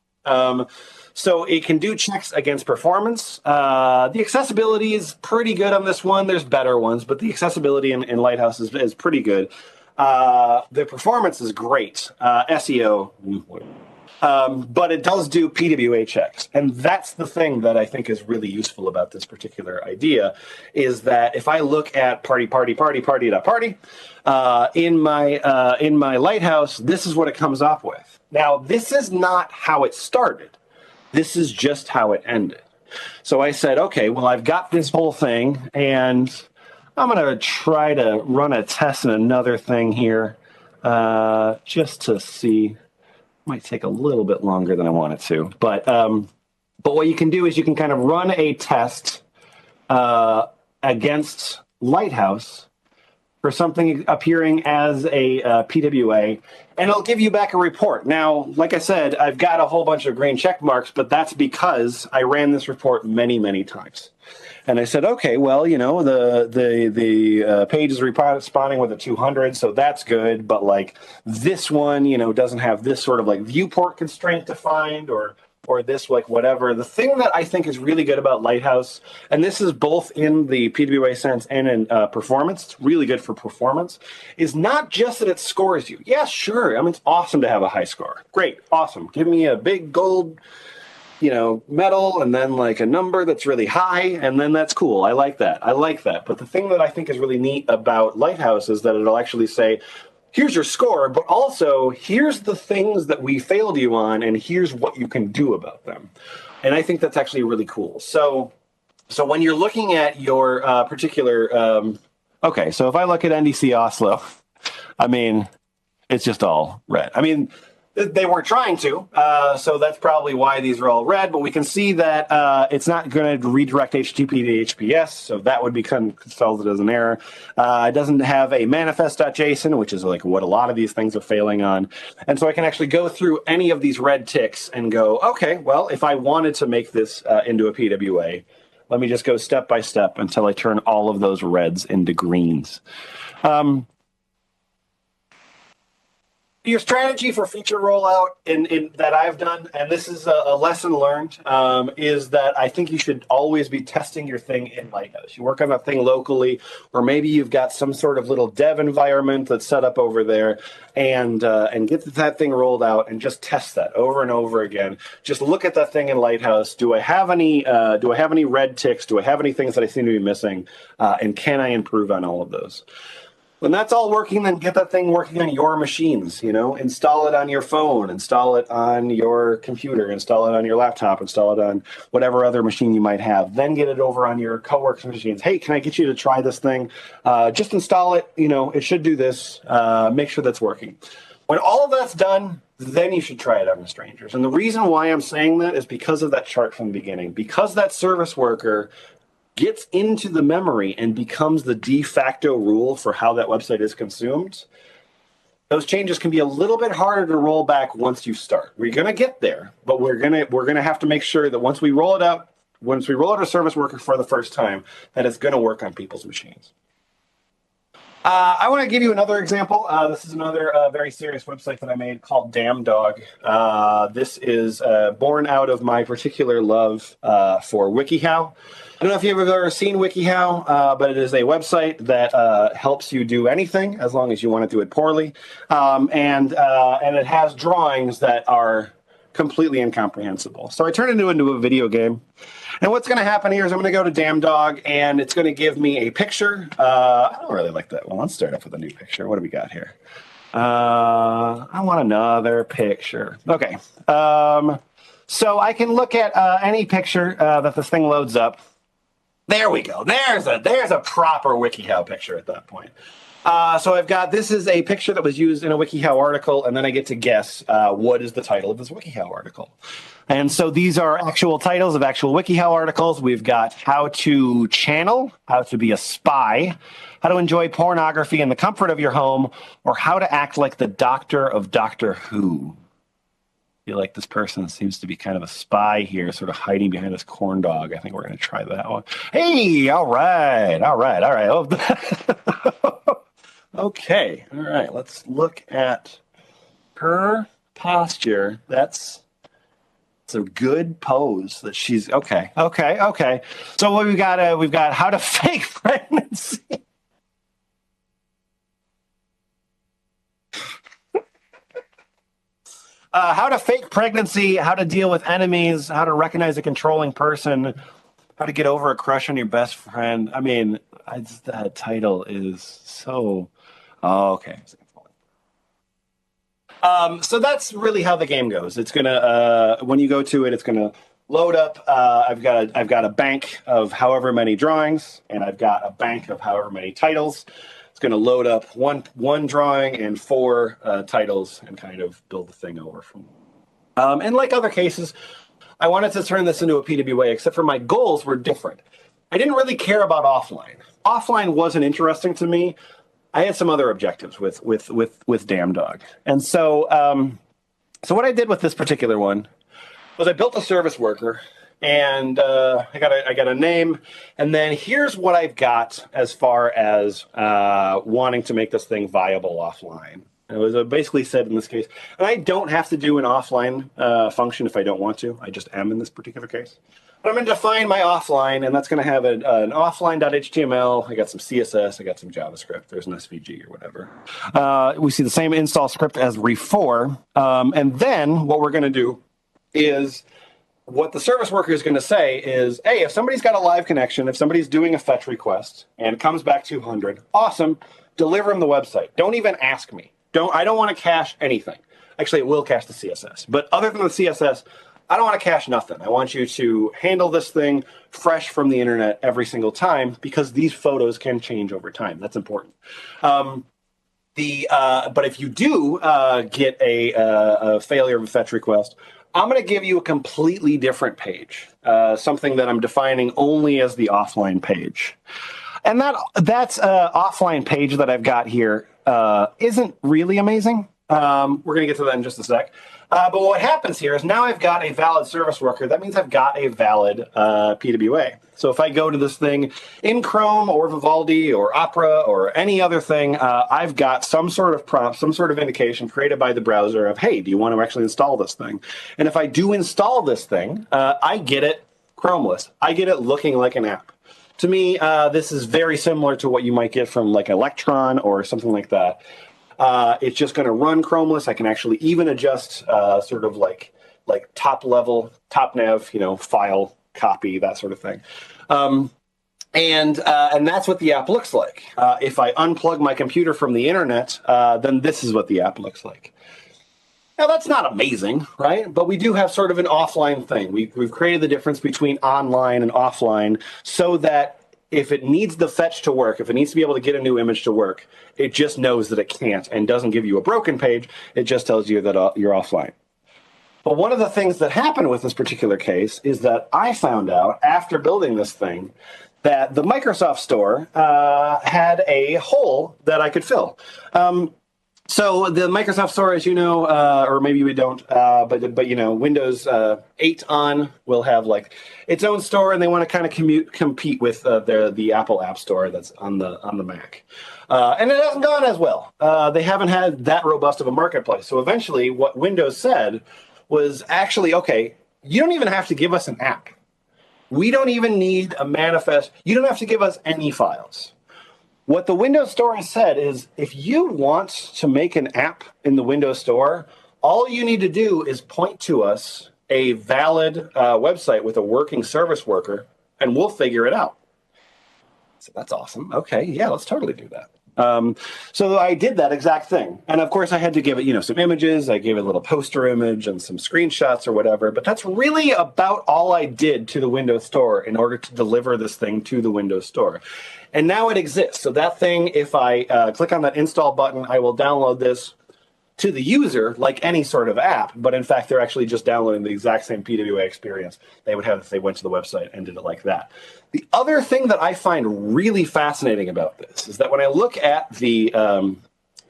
So it can do checks against performance. The accessibility is pretty good on this one. There's better ones, but the accessibility in Lighthouse is pretty good. The performance is great. SEO, but it does do PWA checks. And that's the thing that I think is really useful about this particular idea, is that if I look at party, in my Lighthouse, this is what it comes up with. Now, this is not how it started. This is just how it ended. So I said, okay, well, I've got this whole thing, and I'm going to try to run a test in another thing here, just to see. Might take a little bit longer than I want it to. But what you can do is you can kind of run a test against Lighthouse for something appearing as a PWA, and it'll give you back a report. Now, like I said, I've got a whole bunch of green check marks, but that's because I ran this report many, many times. And I said, okay, well, you know, the page is responding with a 200, so that's good. But like this one, you know, doesn't have this sort of like viewport constraint defined, or this like whatever. The thing that I think is really good about Lighthouse, and this is both in the PWA sense and in performance, it's really good for performance, is not just that it scores you. Yeah, sure. I mean, it's awesome to have a high score. Great, awesome. Give me a big gold, you know, medal, and then like a number that's really high, and then that's cool. I like that. But the thing that I think is really neat about Lighthouse is that it'll actually say, here's your score, but also here's the things that we failed you on, and here's what you can do about them. And I think that's actually really cool. So when you're looking at your particular, okay, so if I look at NDC Oslo, I mean, it's just all red. I mean, they weren't trying to, so that's probably why these are all red, but we can see that it's not going to redirect HTTP to HTTPS, so that would become consulted as an error. It doesn't have a manifest.json, which is like what a lot of these things are failing on. And so I can actually go through any of these red ticks and go, okay, well, if I wanted to make this into a PWA, let me just go step by step until I turn all of those reds into greens. Your strategy for feature rollout in that I've done, and this is a lesson learned, is that I think you should always be testing your thing in Lighthouse. You work on a thing locally, or maybe you've got some sort of little dev environment that's set up over there, and get that thing rolled out and just test that over and over again. Just look at that thing in Lighthouse. Do I have any red ticks? Do I have any things that I seem to be missing? And can I improve on all of those? When that's all working, then get that thing working on your machines, you know, install it on your phone, install it on your computer, install it on your laptop, install it on whatever other machine you might have, then get it over on your coworkers' machines. Hey, can I get you to try this thing? Just install it, you know, it should do this, make sure that's working. When all of that's done, then you should try it on the strangers. And the reason why I'm saying that is because of that chart from the beginning, because that service worker gets into the memory and becomes the de facto rule for how that website is consumed. Those changes can be a little bit harder to roll back once you start. We're going to get there, but we're going to have to make sure that once we roll out a service worker for the first time, that it's going to work on people's machines. I want to give you another example. This is another very serious website that I made called Damn Dog. This is born out of my particular love for WikiHow. I don't know if you've ever seen WikiHow, but it is a website that helps you do anything as long as you want to do it poorly. And it has drawings that are completely incomprehensible. So I turned it into a video game. And what's going to happen here is I'm going to go to Damn Dog, and it's going to give me a picture. I don't really like that. Well, let's start off with a new picture. What do we got here? I want another picture. Okay. So I can look at any picture that this thing loads up. There we go. There's a proper WikiHow picture at that point. So I've got, this is a picture that was used in a WikiHow article, and then I get to guess what is the title of this WikiHow article. And so these are actual titles of actual WikiHow articles. We've got how to channel, how to be a spy, how to enjoy pornography in the comfort of your home, or how to act like the doctor of Doctor Who. I feel like this person seems to be kind of a spy here, sort of hiding behind this corn dog. I think we're going to try that one. Hey, all right. Okay, all right, let's look at her posture. That's a good pose that she's, okay. So what we've got how to fake pregnancy. How to fake pregnancy, how to deal with enemies, how to recognize a controlling person, how to get over a crush on your best friend. I mean, that title is so... Oh, okay. So that's really how the game goes. It's gonna when you go to it, it's gonna load up. I've got a bank of however many drawings, and I've got a bank of however many titles. It's gonna load up one drawing and 4 titles, and kind of build the thing over from. And like other cases, I wanted to turn this into a PWA, except for my goals were different. I didn't really care about offline. Offline wasn't interesting to me. I had some other objectives with Damn Dog. And so so what I did with this particular one was I built a service worker, and I got a name, and then here's what I've got as far as wanting to make this thing viable offline. It was basically said in this case, and I don't have to do an offline function if I don't want to. I just am in this particular case. But I'm going to define my offline, and that's going to have an offline.html. I got some CSS. I got some JavaScript. There's an SVG or whatever. We see the same install script as Ref4. And then what we're going to do is what the service worker is going to say is, hey, if somebody's got a live connection, if somebody's doing a fetch request and it comes back 200, awesome, deliver them the website. Don't even ask me. I don't want to cache anything. Actually, it will cache the CSS. But other than the CSS, I don't want to cache nothing. I want you to handle this thing fresh from the internet every single time, because these photos can change over time. That's important. But if you do get a failure of a fetch request, I'm going to give you a completely different page, something that I'm defining only as the offline page. And that's offline page that I've got here isn't really amazing. We're going to get to that in just a sec. But what happens here is now I've got a valid service worker. That means I've got a valid PWA. So if I go to this thing in Chrome or Vivaldi or Opera or any other thing, I've got some sort of prompt, some sort of indication created by the browser of, hey, do you want to actually install this thing? And if I do install this thing, I get it Chromeless. I get it looking like an app. To me, this is very similar to what you might get from like Electron or something like that. It's just going to run Chromeless. I can actually even adjust sort of like top level, top nav, file copy, that sort of thing. And that's what the app looks like. If I unplug my computer from the internet, then this is what the app looks like. Now, that's not amazing, right? But we do have sort of an offline thing. We've created the difference between online and offline so that if it needs the fetch to work, if it needs to be able to get a new image to work, it just knows that it can't and doesn't give you a broken page. It just tells you that you're offline. But one of the things that happened with this particular case is that I found out after building this thing that the Microsoft Store had a hole that I could fill. So the Microsoft Store, as you know, or maybe we don't, but Windows 8 on will have like its own store, and they want to kind of compete with the Apple App Store that's on the Mac, and it hasn't gone as well. They haven't had that robust of a marketplace. So eventually, what Windows said was actually, okay, you don't even have to give us an app. We don't even need a manifest. You don't have to give us any files. What the Windows Store has said is if you want to make an app in the Windows Store, all you need to do is point to us a valid website with a working service worker, and we'll figure it out. So that's awesome. Okay, yeah, let's totally do that. So I did that exact thing. And of course I had to give it, some images. I gave it a little poster image and some screenshots or whatever, but that's really about all I did to the Windows Store in order to deliver this thing to the Windows Store. And now it exists. So that thing, if I click on that install button, I will download this to the user like any sort of app, but in fact, they're actually just downloading the exact same PWA experience they would have if they went to the website and did it like that. The other thing that I find really fascinating about this is that when I look at the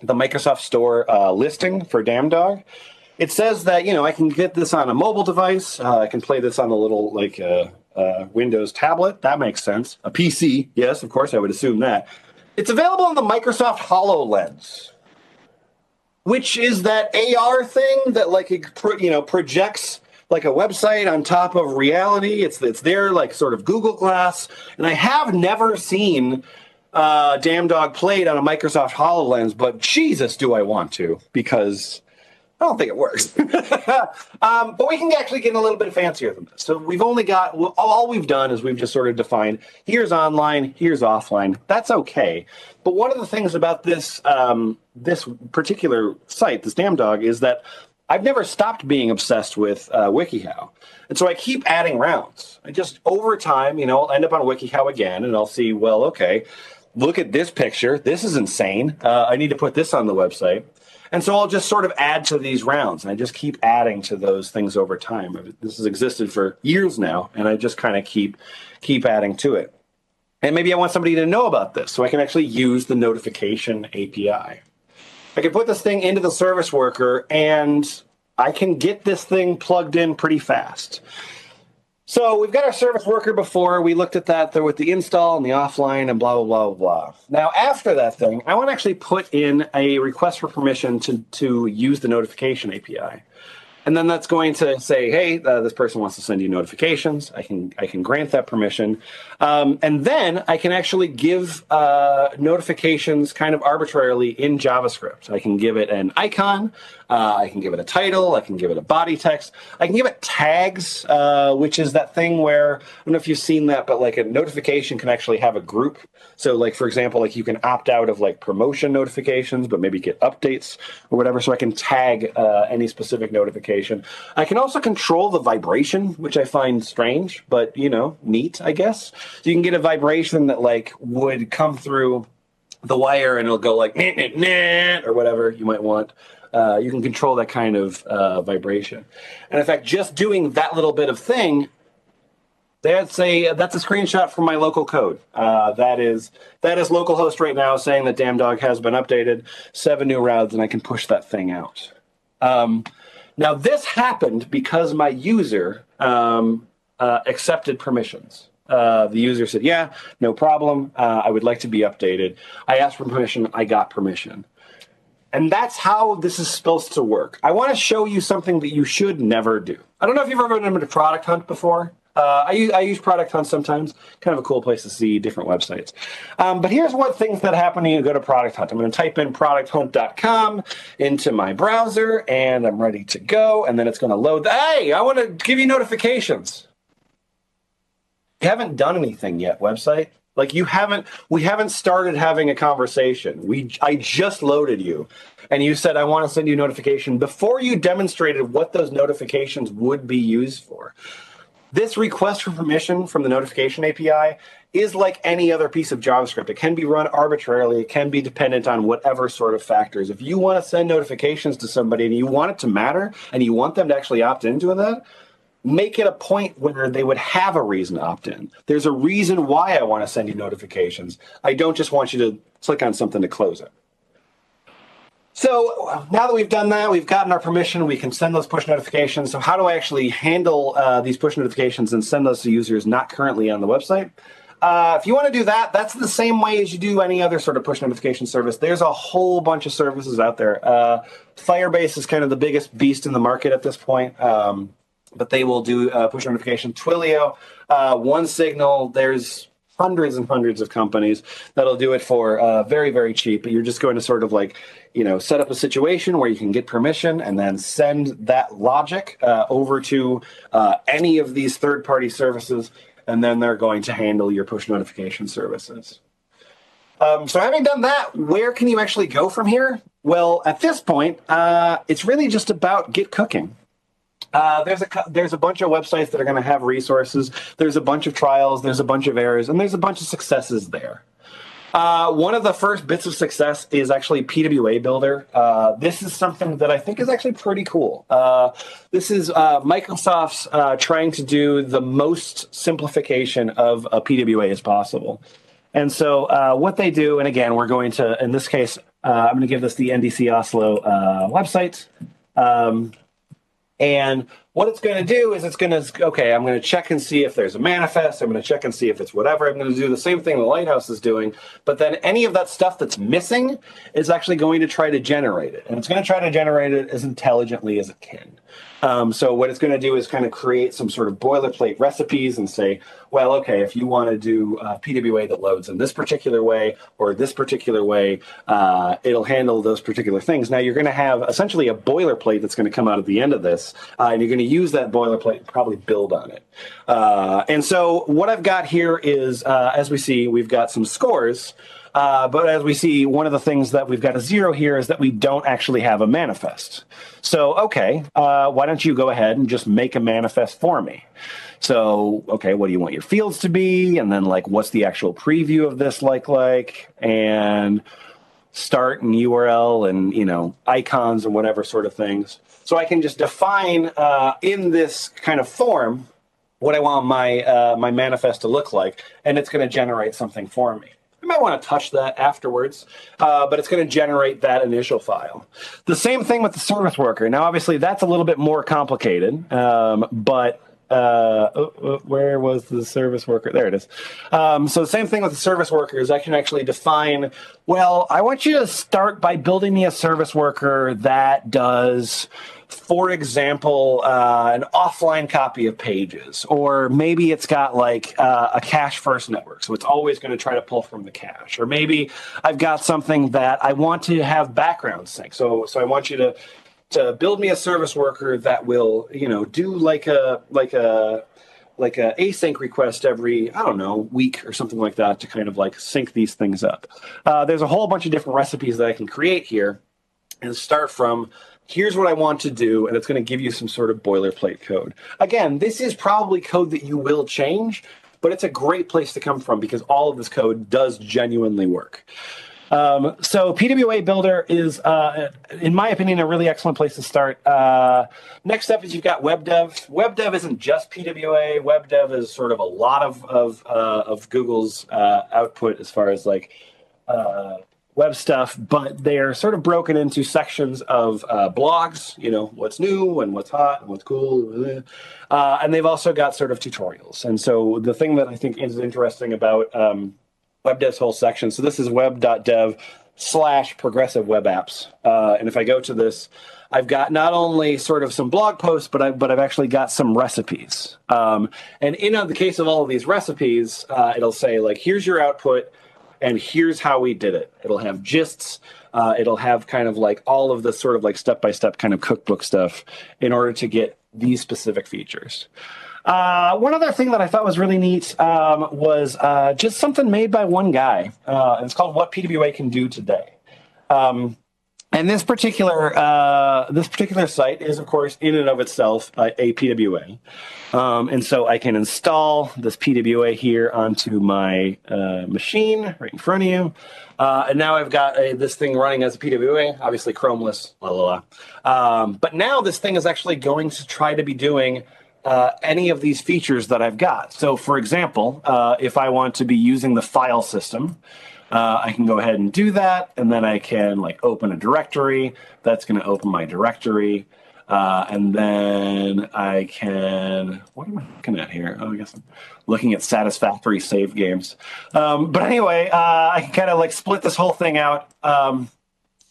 Microsoft Store listing for Damdog, it says that, I can get this on a mobile device. I can play this on a little Windows tablet. That makes sense. A PC. Yes, of course, I would assume that. It's available on the Microsoft HoloLens, which is that AR thing that projects like a website on top of reality. It's there like sort of Google Glass. And I have never seen Damdog played on a Microsoft HoloLens, but Jesus, do I want to, because I don't think it works. But we can actually get a little bit fancier than this. So we've only got, all we've done is we've just sort of defined, here's online, here's offline. That's okay. But one of the things about this this particular site, this Damdog, is that I've never stopped being obsessed with WikiHow. And so I keep adding rounds. I just, over time, I'll end up on WikiHow again, and I'll see, well, okay, look at this picture. This is insane. I need to put this on the website. And so I'll just sort of add to these rounds, and I just keep adding to those things over time. This has existed for years now, and I just kind of keep adding to it. And maybe I want somebody to know about this, so I can actually use the notification API. I can put this thing into the service worker, and I can get this thing plugged in pretty fast. So we've got our service worker before. We looked at that there with the install and the offline and blah, blah, blah, blah. Now, after that thing, I want to actually put in a request for permission to use the notification API. And then that's going to say, hey, this person wants to send you notifications. I can grant that permission. And then I can actually give notifications kind of arbitrarily in JavaScript. I can give it an icon. I can give it a title. I can give it a body text. I can give it tags, which is that thing where, I don't know if you've seen that, but like a notification can actually have a group. So like, for example, like you can opt out of like promotion notifications, but maybe get updates or whatever. So I can tag any specific notification. I can also control the vibration, which I find strange, but neat, I guess. So you can get a vibration that like would come through the wire and it'll go like, nah, nah, nah, or whatever you might want. You can control that kind of vibration. And in fact, just doing that little bit of thing, that's a screenshot from my local code. That is localhost right now saying that Damdog has been updated, 7 new routes, and I can push that thing out. Now, this happened because my user accepted permissions. The user said, yeah, no problem. I would like to be updated. I asked for permission. I got permission. And that's how this is supposed to work. I want to show you something that you should never do. I don't know if you've ever been to Product Hunt before. I use Product Hunt sometimes. Kind of a cool place to see different websites. But here's what things that happen when you go to Product Hunt. I'm going to type in producthunt.com into my browser, and I'm ready to go. And then it's going to load. Hey, I want to give you notifications. You haven't done anything yet, website. Like we haven't started having a conversation. I just loaded you, and you said, I want to send you a notification before you demonstrated what those notifications would be used for. This request for permission from the notification API is like any other piece of JavaScript. It can be run arbitrarily. It can be dependent on whatever sort of factors. If you want to send notifications to somebody and you want it to matter and you want them to actually opt into that, make it a point where they would have a reason to opt in. There's a reason why I want to send you notifications. I don't just want you to click on something to close it. So now that we've done that, we've gotten our permission, we can send those push notifications. So how do I actually handle these push notifications and send those to users not currently on the website? If you want to do that, that's the same way as you do any other sort of push notification service. There's a whole bunch of services out there. Firebase is kind of the biggest beast in the market at this point. But they will do push notification. Twilio, OneSignal, there's hundreds and hundreds of companies that'll do it for very, very cheap. But you're just going to sort of like, set up a situation where you can get permission and then send that logic over to any of these third-party services, and then they're going to handle your push notification services. So having done that, where can you actually go from here? Well, at this point, it's really just about get cooking. There's a bunch of websites that are going to have resources. There's a bunch of trials. There's a bunch of errors, and there's a bunch of successes there. One of the first bits of success is actually PWA Builder. This is something that I think is actually pretty cool. This is Microsoft's trying to do the most simplification of a PWA as possible. And so what they do, and again, we're going to, in this case, I'm going to give this the NDC Oslo website. And what it's going to do is it's going to, okay, I'm going to check and see if there's a manifest. I'm going to check and see if it's whatever. I'm going to do the same thing the Lighthouse is doing. But then any of that stuff that's missing is actually going to try to generate it. And it's going to try to generate it as intelligently as it can. So what it's going to do is kind of create some sort of boilerplate recipes and say, well, okay, if you want to do PWA that loads in this particular way or this particular way, it'll handle those particular things. Now you're going to have essentially a boilerplate that's going to come out at the end of this, and you're going to use that boilerplate and probably build on it. And so what I've got here is, as we see, we've got some scores. But as we see, one of the things that we've got a 0 here is that we don't actually have a manifest. So, okay, why don't you go ahead and just make a manifest for me? So, okay, what do you want your fields to be? And then, like, what's the actual preview of this like? And start and URL and, you know, icons and whatever sort of things. So I can just define in this kind of form what I want my, my manifest to look like, and it's going to generate something for me. I might want to touch that afterwards, but it's going to generate that initial file. The same thing with the service worker. Now, obviously, that's a little bit more complicated, but where was the service worker? There it is. So the same thing with the service worker is I can actually define, well, I want you to start by building me a service worker that does, for example, an offline copy of Pages, or maybe it's got like a cache first network. So it's always going to try to pull from the cache, or maybe I've got something that I want to have background sync. So I want you to build me a service worker that will, you know, do like a async request every, I don't know, week or something like that to kind of like sync these things up. There's a whole bunch of different recipes that I can create here and start from. Here's what I want to do, and it's going to give you some sort of boilerplate code. Again, this is probably code that you will change, but it's a great place to come from because all of this code does genuinely work. So PWA Builder is, in my opinion, a really excellent place to start. Next up is you've got WebDev. WebDev isn't just PWA. WebDev is sort of a lot of Google's output as far as like web stuff, but they're sort of broken into sections of blogs, you know, what's new and what's hot and what's cool. And they've also got sort of tutorials. And so the thing that I think is interesting about WebDev's whole section, so this is web.dev/progressive web apps. And if I go to this, I've got not only sort of some blog posts, but I've actually got some recipes. And in the case of all of these recipes, it'll say like, here's your output, and here's how we did it. It'll have gists. It'll have kind of like all of the sort of like step-by-step kind of cookbook stuff in order to get these specific features. One other thing that I thought was really neat was just something made by one guy. And it's called What PWA Can Do Today. And this particular site is, of course, in and of itself a PWA. And so I can install this PWA here onto my machine right in front of you. And now I've got this thing running as a PWA, obviously chromeless, but now this thing is actually going to try to be doing any of these features that I've got. So, for example, if I want to be using the file system, I can go ahead and do that, and then I can like open a directory. That's going to open my directory, and then I can. What am I looking at here? Oh, I guess I'm looking at satisfactory save games. But anyway, I can kind of like split this whole thing out.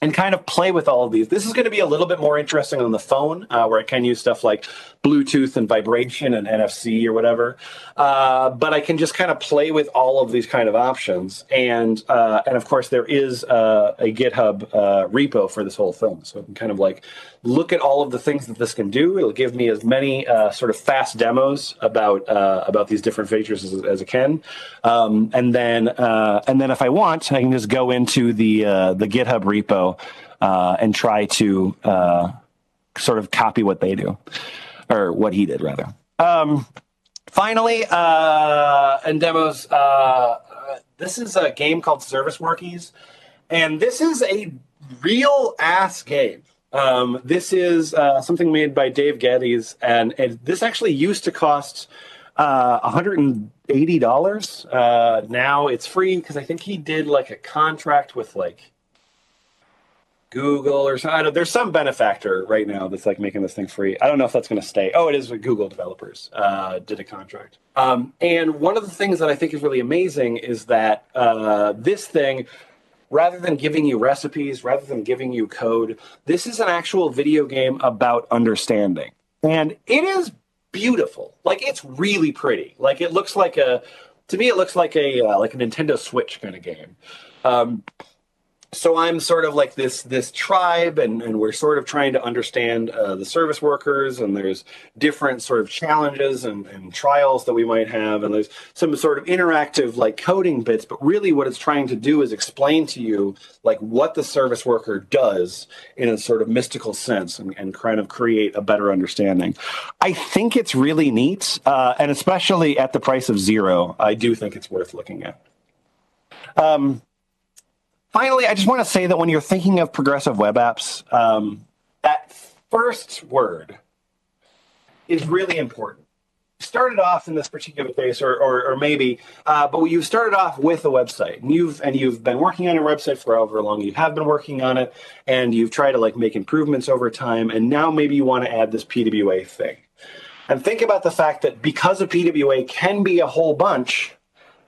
And kind of play with all of these. This is going to be a little bit more interesting on the phone, where I can use stuff like Bluetooth and vibration and NFC or whatever. But I can just kind of play with all of these kind of options. And of course, there is a GitHub repo for this whole thing. So I can kind of like look at all of the things that this can do. It'll give me as many sort of fast demos about these different features as it can, and then if I want, I can just go into the GitHub repo and try to sort of copy what they do, or what he did rather. Finally, and demos. This is a game called Service Workies, and this is a real ass game. This is something made by Dave Geddes, and this actually used to cost $180. Now it's free because I think he did like a contract with like Google or something. I don't, there's some benefactor right now that's like making this thing free. I don't know if that's going to stay. Oh, it is with Google developers did a contract. And one of the things that I think is really amazing is that this thing, rather than giving you recipes, rather than giving you code, this is an actual video game about understanding. And it is beautiful. Like, it's really pretty. Like, it looks like to me, it looks like a Nintendo Switch kind of game. So I'm sort of like this tribe, and we're sort of trying to understand the service workers, and there's different sort of challenges and trials that we might have, and there's some sort of interactive like coding bits, but really what it's trying to do is explain to you like what the service worker does in a sort of mystical sense, and kind of create a better understanding. I think it's really neat, and especially at the price of $0, I do think it's worth looking at. Finally, I just want to say that when you're thinking of progressive web apps, that first word is really important. You started off in this particular case, or maybe, but you started off with a website, and you've been working on your website for however long you have been working on it, and you've tried to like make improvements over time, and now maybe you want to add this PWA thing. And think about the fact that because a PWA can be a whole bunch,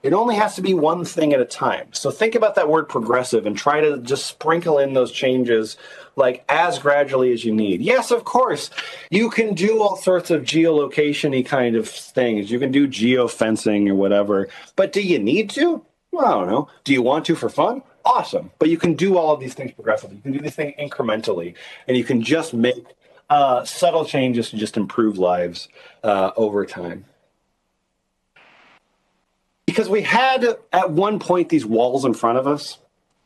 it only has to be one thing at a time. So think about that word progressive and try to just sprinkle in those changes like as gradually as you need. Yes, of course, you can do all sorts of geolocation-y kind of things. You can do geofencing or whatever, but do you need to? Well, I don't know. Do you want to for fun? Awesome. But you can do all of these things progressively. You can do these things incrementally, and you can just make subtle changes to just improve lives over time. Because we had, at one point, these walls in front of us,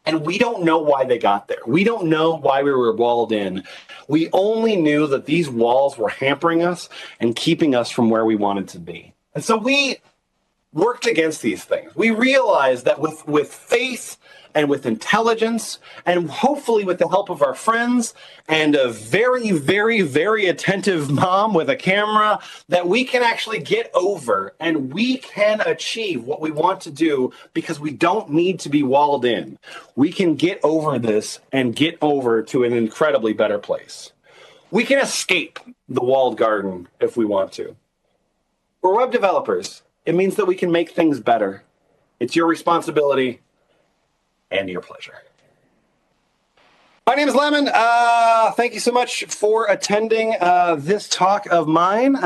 and we don't know why they got there. We don't know why we were walled in. We only knew that these walls were hampering us and keeping us from where we wanted to be. And so we worked against these things. We realized that with faith and with intelligence, and hopefully with the help of our friends and a very, very, very attentive mom with a camera, that we can actually get over and we can achieve what we want to do because we don't need to be walled in. We can get over this and get over to an incredibly better place. We can escape the walled garden if we want to. We're web developers. It means that we can make things better. It's your responsibility and your pleasure. My name is Lemon. Thank you so much for attending this talk of mine.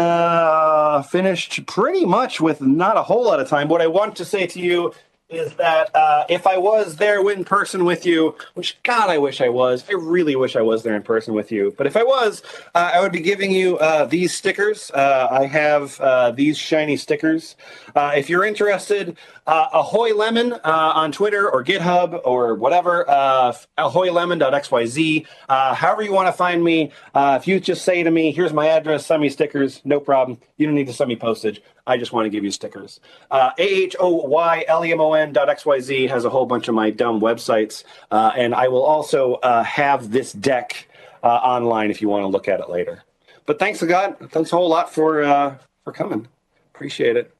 Finished pretty much with not a whole lot of time. What I want to say to you is that if I was there in person with you, which, God, I wish I was. I really wish I was there in person with you. But if I was, I would be giving you these stickers. I have these shiny stickers. If you're interested, Ahoy Lemon on Twitter or GitHub or whatever, ahoylemon.xyz. However you want to find me, if you just say to me, here's my address, send me stickers, no problem. You don't need to send me postage. I just want to give you stickers. ahoylemon.xyz has a whole bunch of my dumb websites, and I will also have this deck online if you want to look at it later. But thanks a whole lot for coming. Appreciate it.